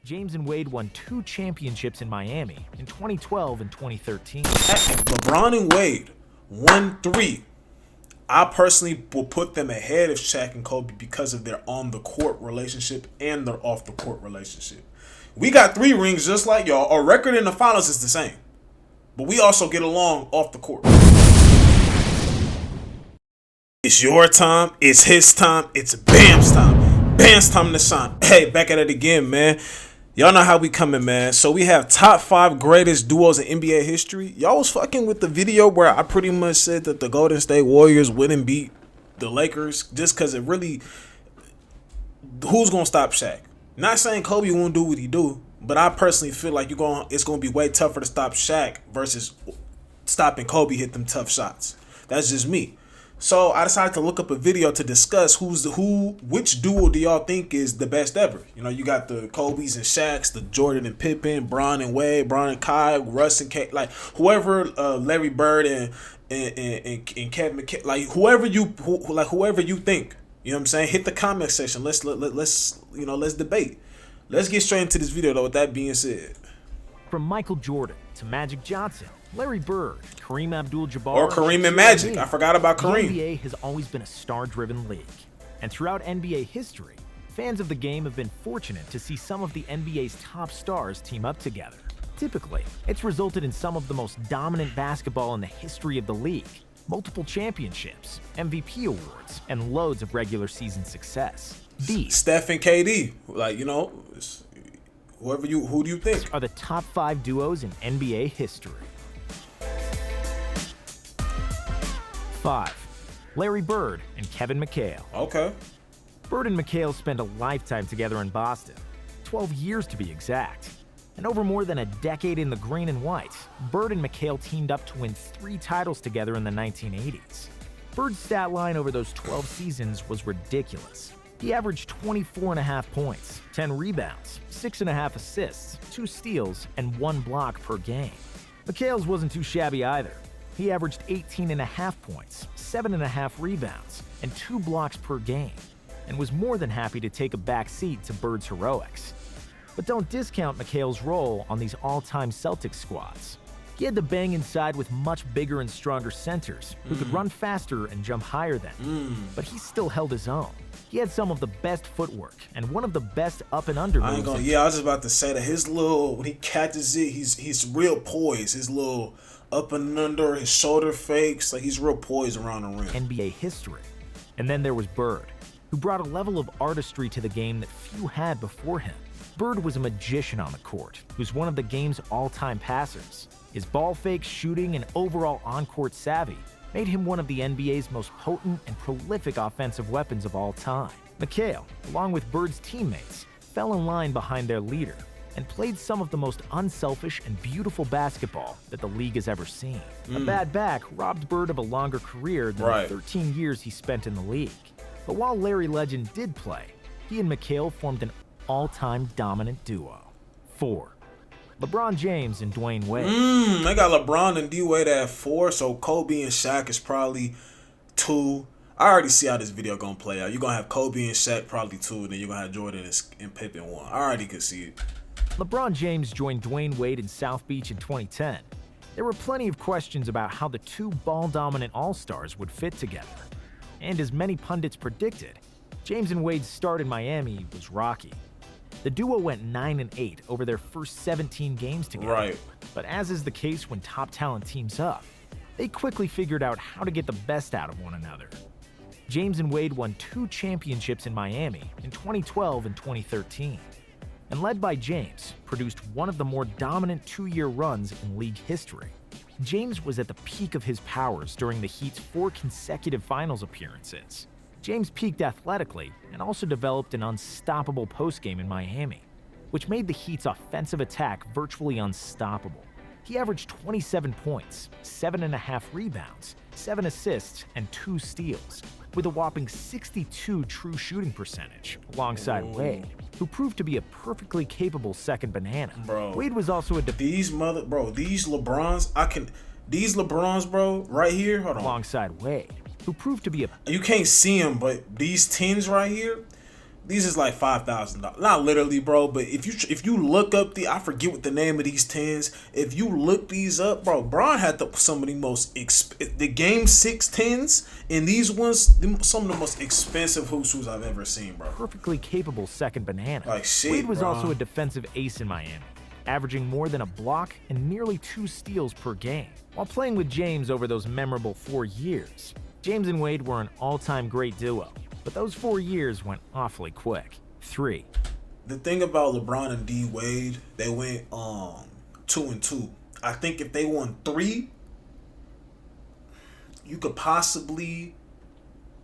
James and Wade won 2 championships in Miami in 2012 and 2013. LeBron and Wade won 3. I personally will put them ahead of Shaq and Kobe because of their on-the-court relationship and their off-the-court relationship. We got 3 rings just like y'all. Our record in the finals is the same. But we also get along off the court. It's your time. It's his time. It's Bam's time. Bam's time to shine. Hey, back at it again, man. Y'all know how we coming, man. So we have top 5 greatest duos in NBA history. Y'all was fucking with the video where I pretty much said that the Golden State Warriors wouldn't beat the Lakers just because it really... Who's going to stop Shaq? Not saying Kobe won't do what he do, but I personally feel like it's going to be way tougher to stop Shaq versus stopping Kobe hit them tough shots. That's just me. So I decided to look up a video to discuss which duo do y'all think is the best ever? You know, you got the Kobe's and Shaq's, the Jordan and Pippen, Bron and Wade, Bron and Kai, Russ and K, like whoever, Larry Bird and Kevin McHale, like whoever you think. You know what I'm saying? Hit the comment section. Let's debate. Let's get straight into this video though. With that being said, from Michael Jordan to Magic Johnson, Larry Bird, Kareem Abdul-Jabbar, or Kareem and Magic. I forgot about Kareem. The NBA has always been a star-driven league. And throughout NBA history, fans of the game have been fortunate to see some of the NBA's top stars team up together. Typically, it's resulted in some of the most dominant basketball in the history of the league, multiple championships, MVP awards, and loads of regular season success. These Steph and KD, who do you think are the top 5 duos in NBA history? 5. Larry Bird and Kevin McHale. Okay. Bird and McHale spent a lifetime together in Boston, 12 years to be exact. And over more than a decade in the green and white, Bird and McHale teamed up to win 3 titles together in the 1980s. Bird's stat line over those 12 seasons was ridiculous. He averaged 24.5 points, 10 rebounds, 6.5 assists, 2 steals, and 1 block per game. McHale's wasn't too shabby either. He averaged 18.5 points, 7.5 rebounds, and 2 blocks per game, and was more than happy to take a back seat to Bird's heroics. But don't discount McHale's role on these all-time Celtics squads. He had to bang inside with much bigger and stronger centers who could run faster and jump higher than him. But he still held his own. He had some of the best footwork and one of the best up and under moves. I was just about to say that when he catches it, he's real poised. His little up and under, his shoulder fakes, like he's real poised around the rim. NBA history. And then there was Bird, who brought a level of artistry to the game that few had before him. Bird was a magician on the court, who's one of the game's all-time passers. His ball fake shooting and overall on-court savvy made him one of the NBA's most potent and prolific offensive weapons of all time. McHale, along with Bird's teammates, fell in line behind their leader and played some of the most unselfish and beautiful basketball that the league has ever seen. A bad back robbed Bird of a longer career than the 13 years he spent in the league. But while Larry Legend did play, he and McHale formed an all-time dominant duo. 4. LeBron James and Dwayne Wade. I got LeBron and D-Wade at 4, so Kobe and Shaq is probably 2. I already see how this video gonna play out. You're gonna have Kobe and Shaq probably 2, then you're gonna have Jordan and Pippen 1. I already could see it. LeBron James joined Dwayne Wade in South Beach in 2010. There were plenty of questions about how the 2 ball-dominant all-stars would fit together. And as many pundits predicted, James and Wade's start in Miami was rocky. The duo went 9-8 over their first 17 games together. Right. But as is the case when top talent teams up, they quickly figured out how to get the best out of one another. James and Wade won 2 championships in Miami in 2012 and 2013. And led by James, produced one of the more dominant 2-year runs in league history. James was at the peak of his powers during the Heat's 4 consecutive finals appearances. James peaked athletically and also developed an unstoppable postgame in Miami, which made the Heat's offensive attack virtually unstoppable. He averaged 27 points, 7.5 rebounds, 7 assists, and 2 steals, with a whopping 62 true shooting percentage, alongside Wade, who proved to be a perfectly capable second banana. Wade was also these LeBrons, right here, hold on. Alongside Wade, who proved to be you can't see them, but these 10s right here, These is like $5,000. Not literally, bro, but if you look up I forget what the name of these tens. If you look these up, bro, Bron had some of the most the Game 6 tens, and these ones some of the most expensive hoop shoes I've ever seen, bro. Perfectly capable second banana. Like shit, Wade was bro. also a defensive ace in Miami, averaging more than a block and nearly 2 steals per game. While playing with James over those memorable 4 years, James and Wade were an all-time great duo. But those 4 years went awfully quick. 3. The thing about LeBron and D Wade, they went 2-2. I think if they won 3, you could possibly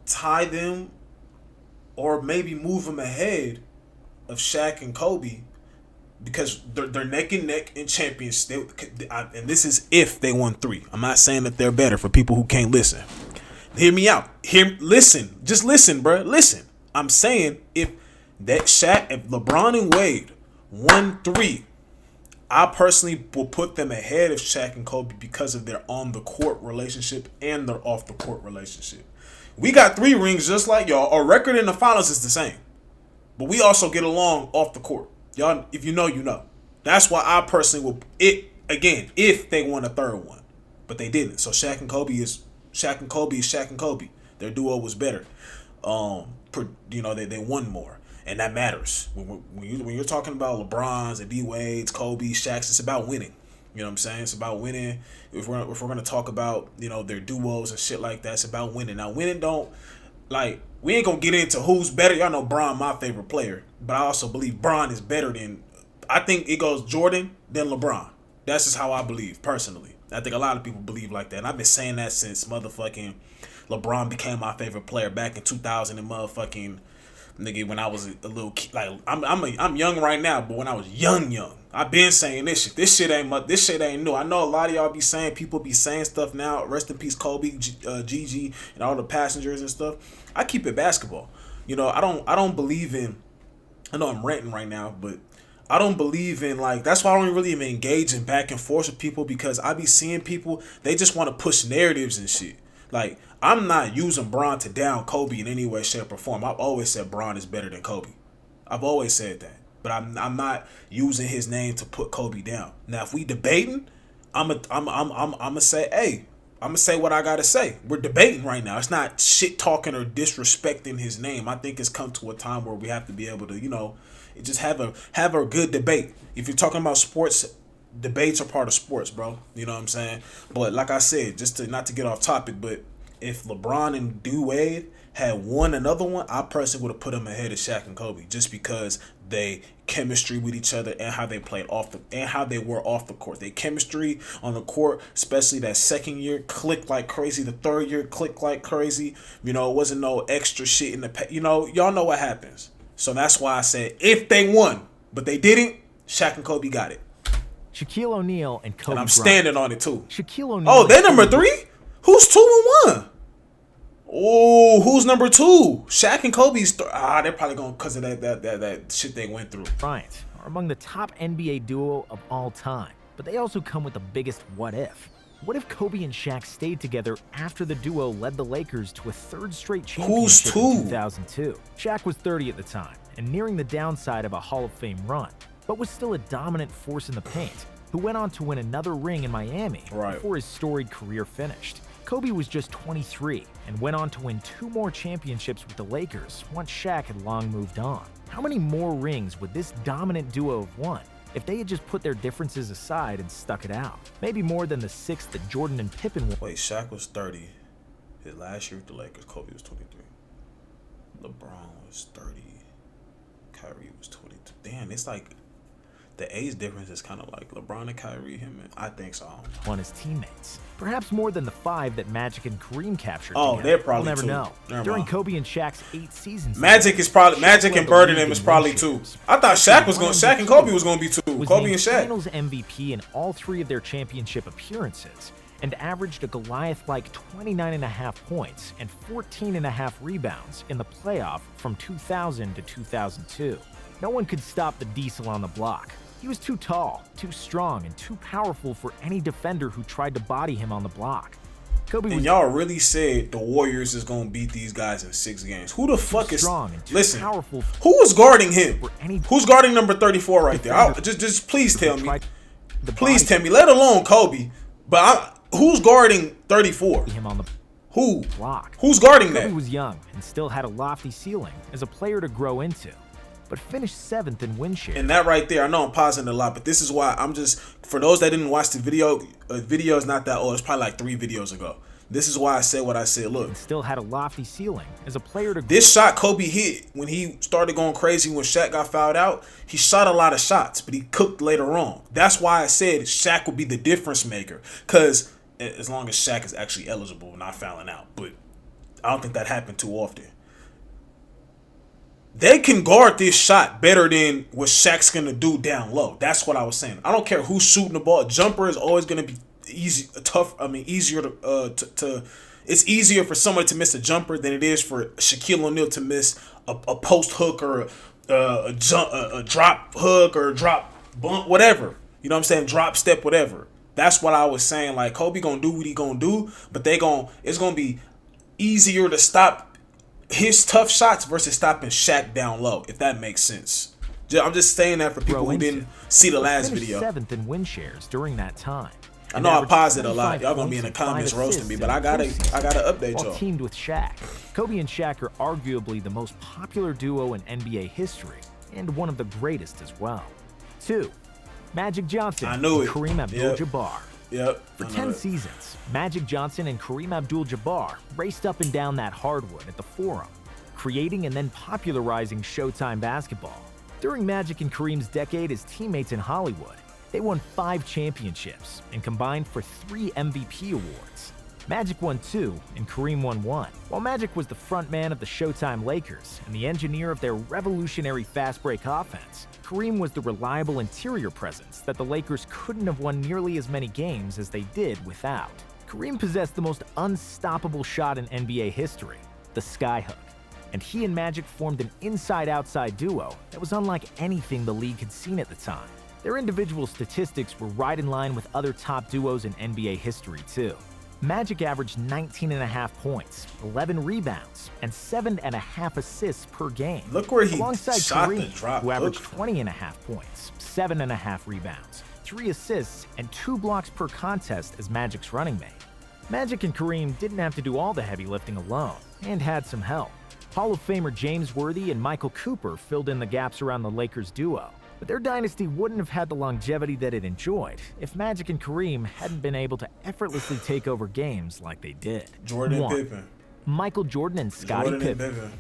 tie them or maybe move them ahead of Shaq and Kobe, because they're neck and neck in champions. And this is if they won 3. I'm not saying that they're better for people who can't listen. Hear me out. Listen. Just listen, bro. Listen. I'm saying if LeBron and Wade won 3, I personally will put them ahead of Shaq and Kobe because of their on-the-court relationship and their off-the-court relationship. We got 3 rings just like y'all. Our record in the finals is the same. But we also get along off the court. Y'all, if you know, you know. That's why I personally will, if they won a 3rd one. But they didn't. So Shaq and Kobe is Shaq and Kobe. Their duo was better. They won more, and that matters. When you're talking about LeBrons and D Wade's, Kobe, Shaq's, it's about winning. You know what I'm saying? It's about winning. If we're gonna talk about their duos and shit like that, it's about winning. Now, winning we ain't gonna get into who's better. Y'all know Bron, my favorite player, but I also believe Bron is better than. I think it goes Jordan then LeBron. That's just how I believe personally. I think a lot of people believe like that. And I've been saying that since motherfucking LeBron became my favorite player back in 2000 and motherfucking nigga when I was a little kid. Like I'm young right now, but when I was young, I've been saying this shit. This shit ain't new. I know a lot of y'all people be saying stuff now. Rest in peace, Kobe, Gigi, and all the passengers and stuff. I keep it basketball. I don't believe in. I know I'm ranting right now, but I don't believe in that's why I don't really even engage in back and forth with people, because I be seeing people, they just want to push narratives and shit. Like, I'm not using Bron to down Kobe in any way, shape, or form. I've always said Bron is better than Kobe. I've always said that. But I'm not using his name to put Kobe down. Now, if we debating, I'm gonna say, hey, I'm gonna say what I gotta say. We're debating right now. It's not shit talking or disrespecting his name. I think it's come to a time where we have to be able to, just have a good debate. If you're talking about sports, debates are part of sports, bro. You know what I'm saying? But like I said, not to get off topic, but if LeBron and D Wade had won another one, I personally would have put them ahead of Shaq and Kobe, just because they chemistry with each other and how they played and how they were off the court. They chemistry on the court, especially that second year, clicked like crazy. The 3rd year clicked like crazy. It wasn't no extra shit in the y'all know what happens. So that's why I said if they won, but they didn't, Shaq and Kobe got it. Shaquille O'Neal and Kobe And I'm Bryant. standing on it too. Shaquille O'Neal. Oh, they number 3? Who's 2 and 1? Oh, who's number 2? Shaq and Kobe's. They're probably going because of that shit they went through. Bryant are among the top NBA duo of all time, but they also come with the biggest what if. What if Kobe and Shaq stayed together after the duo led the Lakers to a 3rd straight championship in 2002? Shaq was 30 at the time and nearing the downside of a Hall of Fame run, but was still a dominant force in the paint, who went on to win another ring in Miami before his storied career finished. Kobe was just 23 and went on to win 2 more championships with the Lakers once Shaq had long moved on. How many more rings would this dominant duo have won if they had just put their differences aside and stuck it out? Maybe more than the 6 that Jordan and Pippen won. Wait, Shaq was 30 his last year with the Lakers. Kobe was 23. LeBron was 30. Kyrie was 22. Damn, it's like the age difference is kind of like LeBron and Kyrie, I think so. On his teammates. Perhaps more than the 5 that Magic and Kareem captured. Oh, together. they're probably we'll never 2. know. Never During mind. Kobe and Shaq's 8 seasons, Magic and Bird and them is probably 2. I thought Shaq and Kobe was gonna be 2. Was Kobe named and Shaq. Finals MVP in all 3 of their championship appearances, and averaged a Goliath-like 29.5 points and 14.5 rebounds in the playoff from 2000 to 2002. No one could stop the Diesel on the block. He was too tall, too strong, and too powerful for any defender who tried to body him on the block. Kobe And was y'all really said the Warriors is gonna beat these guys in 6 games. Who the fuck is strong and too listen? powerful Who is guarding him? for any Who's guarding number 34 right there? Just please tell me. Please tell me. Let alone Kobe, but who's guarding 34? him on the Who? block. Who's guarding Kobe that? was young and still had a lofty ceiling as a player to grow into, but finished 7th in win share. And that right there, I know I'm pausing a lot, but this is why I'm just, for those that didn't watch the video is not that old. It's probably like 3 videos ago. This is why I said what I said. Look, Still had a lofty ceiling as a player to this shot Kobe hit when he started going crazy when Shaq got fouled out, he shot a lot of shots, but he cooked later on. That's why I said Shaq would be the difference maker, because as long as Shaq is actually eligible, not fouling out. But I don't think that happened too often. They can guard this shot better than what Shaq's going to do down low. That's what I was saying. I don't care who's shooting the ball. Jumper is always going to be easier to it's easier for somebody to miss a jumper than it is for Shaquille O'Neal to miss a post hook or a drop hook or a drop bump, whatever. You know what I'm saying? Drop step, whatever. That's what I was saying. Like, Kobe gonna do what he gonna do, but it's gonna be easier to stop his tough shots versus stopping Shaq down low, if that makes sense. I'm just saying that for people who didn't see the last video. 7th in win shares during that time. I know I paused it a lot. Y'all gonna be in the comments roasting me, but I gotta update y'all. Teamed with Shaq, Kobe and Shaq are arguably the most popular duo in NBA history and one of the greatest as well. 2. Magic Johnson I knew and it. Kareem Abdul-Jabbar. Yep. For 10 seasons, Magic Johnson and Kareem Abdul-Jabbar raced up and down that hardwood at the Forum, creating and then popularizing Showtime basketball. During Magic and Kareem's decade as teammates in Hollywood, they won 5 championships and combined for 3 MVP awards. Magic won 2 and Kareem won 1. While Magic was the front man of the Showtime Lakers and the engineer of their revolutionary fast break offense, Kareem was the reliable interior presence that the Lakers couldn't have won nearly as many games as they did without. Kareem possessed the most unstoppable shot in NBA history, the skyhook, and he and Magic formed an inside-outside duo that was unlike anything the league had seen at the time. Their individual statistics were right in line with other top duos in NBA history, too. Magic averaged 19.5 points, 11 rebounds, and 7.5 assists per game. Look where he alongside shot Kareem, the drop. who averaged 20.5 points, 7.5 rebounds, 3 assists, and 2 blocks per contest as Magic's running mate. Magic and Kareem didn't have to do all the heavy lifting alone, and had some help. Hall of Famer James Worthy and Michael Cooper filled in the gaps around the Lakers duo. But their dynasty wouldn't have had the longevity that it enjoyed if Magic and Kareem hadn't been able to effortlessly take over games like they did. Jordan and Pippen. Michael Jordan and Scottie Pippen.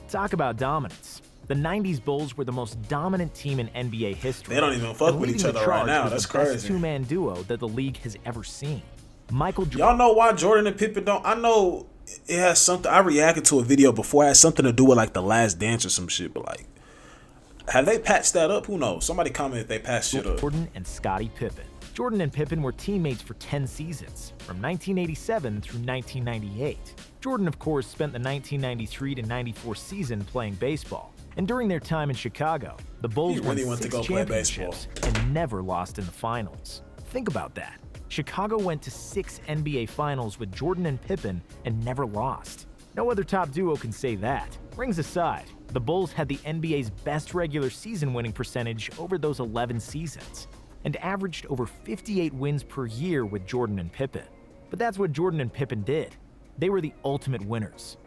Talk about dominance. The 90s Bulls were the most dominant team in NBA history. They don't even fuck with each other right now. That's crazy. The best two-man duo that the league has ever seen. Michael Jordan. Y'all know why Jordan and Pippen don't? I know it has something. I reacted to a video before. It has something to do with like The Last Dance or some shit, but like, have they patched that up? Who knows? Somebody comment if they patched shit up. Jordan and Scottie Pippen. Jordan and Pippen were teammates for 10 seasons, from 1987 through 1998. Jordan, of course, spent the 1993 to 94 season playing baseball. And during their time in Chicago, the Bulls won 6 championships and never lost in the finals. Think about that. Chicago went to 6 NBA finals with Jordan and Pippen and never lost. No other top duo can say that. Rings aside, the Bulls had the NBA's best regular season winning percentage over those 11 seasons, and averaged over 58 wins per year with Jordan and Pippen. But that's what Jordan and Pippen did. They were the ultimate winners.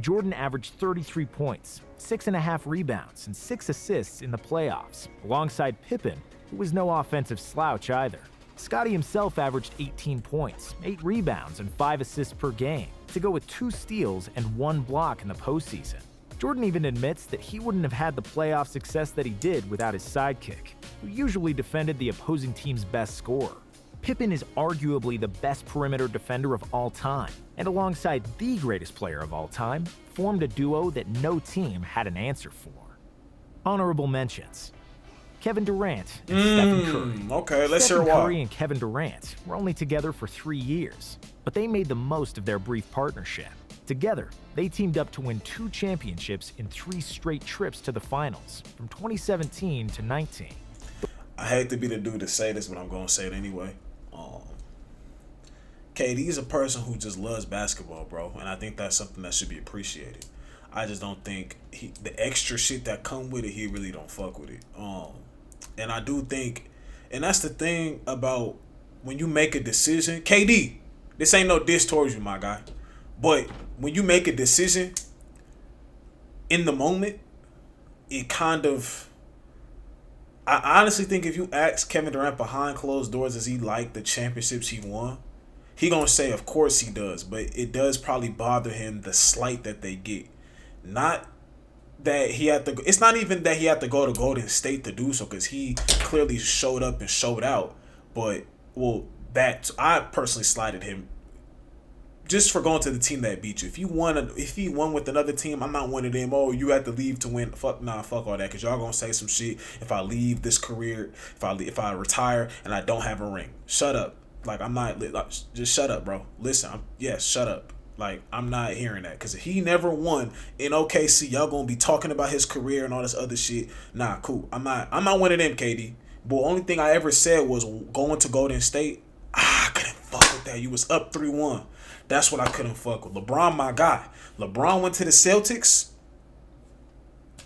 Jordan averaged 33 points, 6.5 rebounds, and 6 assists in the playoffs, alongside Pippen, who was no offensive slouch either. Scottie himself averaged 18 points, 8 rebounds, and 5 assists per game, to go with 2 steals and 1 block in the postseason. Jordan even admits that he wouldn't have had the playoff success that he did without his sidekick, who usually defended the opposing team's best scorer. Pippen is arguably the best perimeter defender of all time, and alongside the greatest player of all time, formed a duo that no team had an answer for. Honorable mentions: Kevin Durant and Stephen Curry. Okay, let's hear why. Stephen Curry and Kevin Durant were only together for 3 years, but they made the most of their brief partnership. Together, they teamed up to win 2 championships in 3 straight trips to the finals, from 2017 to 19. I hate to be the dude to say this, but I'm going to say it anyway. KD's a person who just loves basketball, bro, and I think that's something that should be appreciated. I just don't think the extra shit that come with it, he really don't fuck with it. And I do think, and that's the thing about when you make a decision, KD, this ain't no diss towards you, my guy, but when you make a decision in the moment, it kind of, I honestly think if you ask Kevin Durant behind closed doors, does he like the championships he won? He gonna say, of course he does, but it does probably bother him the slight that they get. Not that he had to. It's not even that he had to go to Golden State to do so, because he clearly showed up and showed out. But that I personally slighted him just for going to the team that beat you. If he won with another team, I'm not one of them. Oh, you had to leave to win. Fuck all that. Because y'all gonna say some shit. If I leave this career, if I retire and I don't have a ring, shut up. Like, I'm not. Like, just shut up, bro. Listen, shut up. Like, I'm not hearing that. Because if he never won in OKC, y'all gonna be talking about his career and all this other shit. Nah, cool. I'm not one of them, KD. But only thing I ever said was going to Golden State. I couldn't fuck with that. You was up 3-1. That's what I couldn't fuck with. LeBron, my guy. LeBron went to the Celtics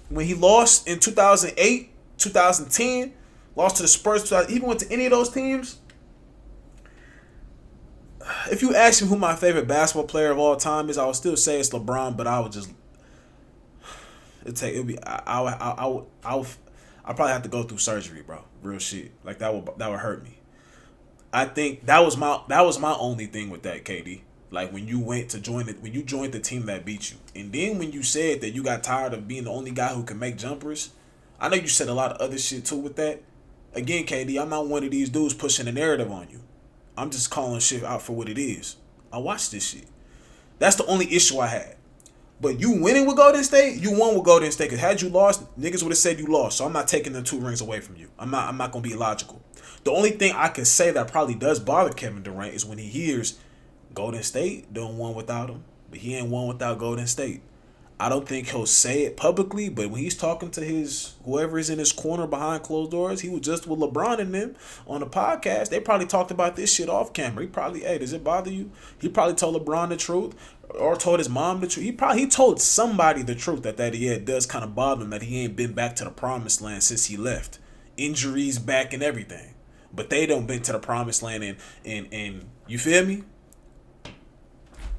when he lost in 2008, 2010, lost to the Spurs. Even went to any of those teams. If you ask me who my favorite basketball player of all time is, I would still say it's LeBron, but I would just I'll probably have to go through surgery, bro. Real shit. Like, that would hurt me. I think that was my only thing with that, KD. Like, when you joined the team that beat you, and then when you said that you got tired of being the only guy who can make jumpers, I know you said a lot of other shit too with that. Again, KD, I'm not one of these dudes pushing a narrative on you. I'm just calling shit out for what it is. I watched this shit. That's the only issue I had. But you winning with Golden State, you won with Golden State. Because had you lost, niggas would have said you lost. So I'm not taking the 2 rings away from you. I'm not going to be illogical. The only thing I can say that probably does bother Kevin Durant is when he hears Golden State don't won without him. But he ain't won without Golden State. I don't think he'll say it publicly, but when he's talking to whoever is in his corner behind closed doors, he was just with LeBron and them on the podcast. They probably talked about this shit off camera. He probably, hey, does it bother you? He probably told LeBron the truth or told his mom the truth. He told somebody the truth that it does kind of bother him that he ain't been back to the promised land since he left. Injuries back and everything. But they don't been to the promised land and you feel me?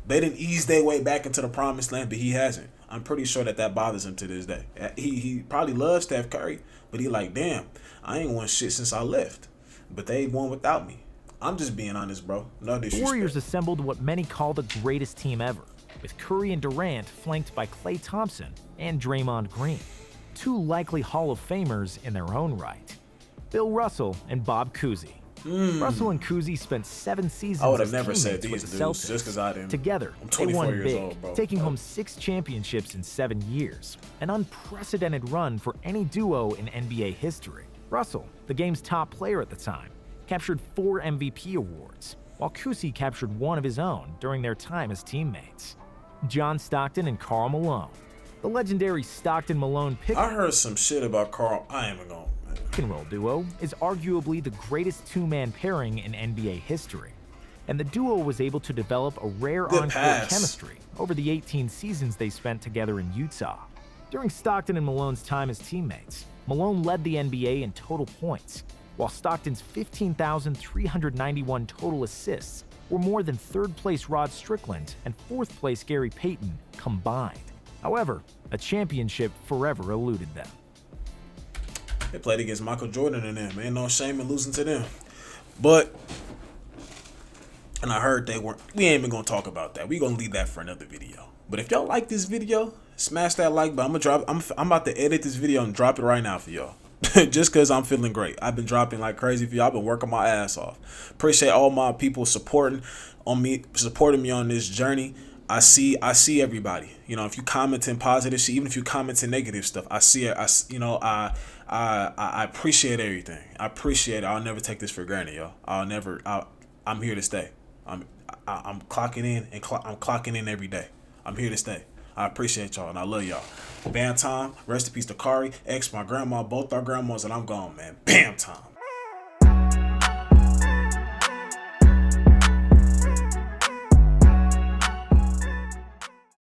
They didn't ease their way back into the promised land, but he hasn't. I'm pretty sure that bothers him to this day. He probably loves Steph Curry, but he like, damn, I ain't won shit since I left. But they won without me. I'm just being honest, bro. No disrespect. The Warriors assembled what many call the greatest team ever, with Curry and Durant flanked by Klay Thompson and Draymond Green, 2 likely Hall of Famers in their own right. Bill Russell and Bob Cousy. Russell and Cousy spent 7 seasons I would have as never said teammates these with the dudes Celtics. just because I didn't. Together, I'm they 24 won years big, old, bro. taking home 6 championships in 7 years, an unprecedented run for any duo in NBA history. Russell, the game's top player at the time, captured 4 MVP awards, while Cousy captured 1 of his own during their time as teammates. John Stockton and Karl Malone. The legendary Stockton-Malone pick I heard some shit about Karl. I ain't even going. and roll duo is arguably the greatest 2-man pairing in NBA history, and the duo was able to develop a rare on-court chemistry over the 18 seasons they spent together in Utah. During Stockton and Malone's time as teammates, Malone led the NBA in total points, while Stockton's 15,391 total assists were more than 3rd place Rod Strickland and 4th place Gary Payton combined. However, a championship forever eluded them. They played against Michael Jordan and them. Ain't no shame in losing to them. But, and I heard we ain't even going to talk about that. We going to leave that for another video. But if y'all like this video, smash that like button. I'm about to edit this video and drop it right now for y'all. Just because I'm feeling great. I've been dropping like crazy for y'all. I've been working my ass off. Appreciate all my people supporting me on this journey. I see everybody. You know, if you commenting positive shit, even if you commenting negative stuff, I see it. I appreciate everything. I appreciate it. I'll never take this for granted, yo. I'm here to stay. I'm clocking in and I'm clocking in every day. I'm here to stay. I appreciate y'all and I love y'all. Bam time. Rest in peace to Kari, my grandma, both our grandmas, and I'm gone, man. Bam time.